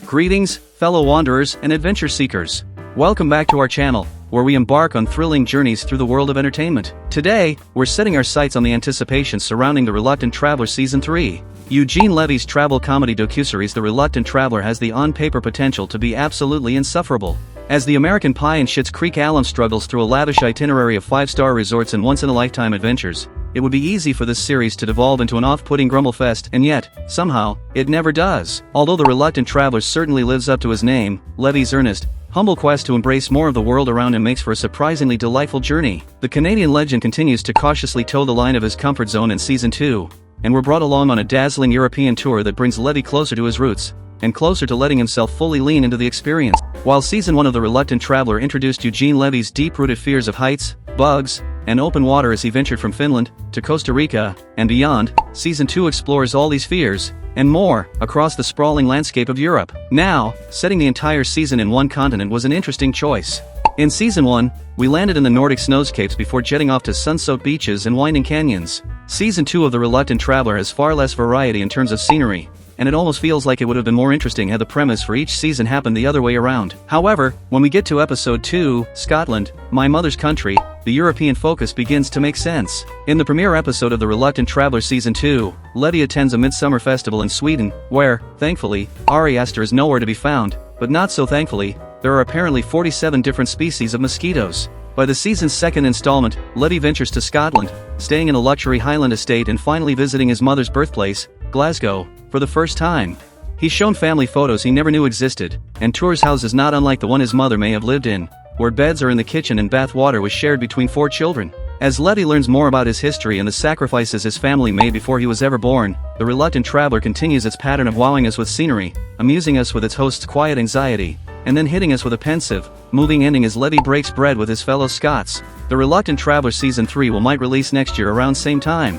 Greetings, fellow wanderers and adventure seekers. Welcome back to our channel, where we embark on thrilling journeys through the world of entertainment. Today, we're setting our sights on the anticipation surrounding The Reluctant Traveler Season 3. Eugene Levy's travel comedy docuseries The Reluctant Traveler has the on-paper potential to be absolutely insufferable. As the American Pie and Schitt's Creek alum struggles through a lavish itinerary of 5-star resorts and once-in-a-lifetime adventures, it would be easy for this series to devolve into an off-putting grumblefest, and yet, somehow, it never does. Although The Reluctant Traveler certainly lives up to his name, Levy's earnest, humble quest to embrace more of the world around him makes for a surprisingly delightful journey. The Canadian legend continues to cautiously toe the line of his comfort zone in Season 2, and we're brought along on a dazzling European tour that brings Levy closer to his roots, and closer to letting himself fully lean into the experience. While Season 1 of The Reluctant Traveler introduced Eugene Levy's deep-rooted fears of heights, bugs, and open water as he ventured from Finland to Costa Rica and beyond, Season 2 explores all these fears, and more, across the sprawling landscape of Europe. Now, setting the entire season in one continent was an interesting choice. In Season 1, we landed in the Nordic snowscapes before jetting off to sun-soaked beaches and winding canyons. Season 2 of The Reluctant Traveler has far less variety in terms of scenery, and it almost feels like it would have been more interesting had the premise for each season happened the other way around. However, when we get to Episode 2, Scotland, My Mother's Country, the European focus begins to make sense. In the premiere episode of The Reluctant Traveler Season 2, Letty attends a midsummer festival in Sweden, where, thankfully, Ari Aster is nowhere to be found, but not so thankfully, there are apparently 47 different species of mosquitoes. By the season's second installment, Letty ventures to Scotland, staying in a luxury Highland estate and finally visiting his mother's birthplace, Glasgow, for the first time. He's shown family photos he never knew existed, and tours houses not unlike the one his mother may have lived in, where beds are in the kitchen and bath water was shared between 4 children. As Letty learns more about his history and the sacrifices his family made before he was ever born, The Reluctant Traveler continues its pattern of wowing us with scenery, amusing us with its host's quiet anxiety, and then hitting us with a pensive, moving ending as Letty breaks bread with his fellow Scots. The Reluctant Traveler Season 3 might release next year around same time.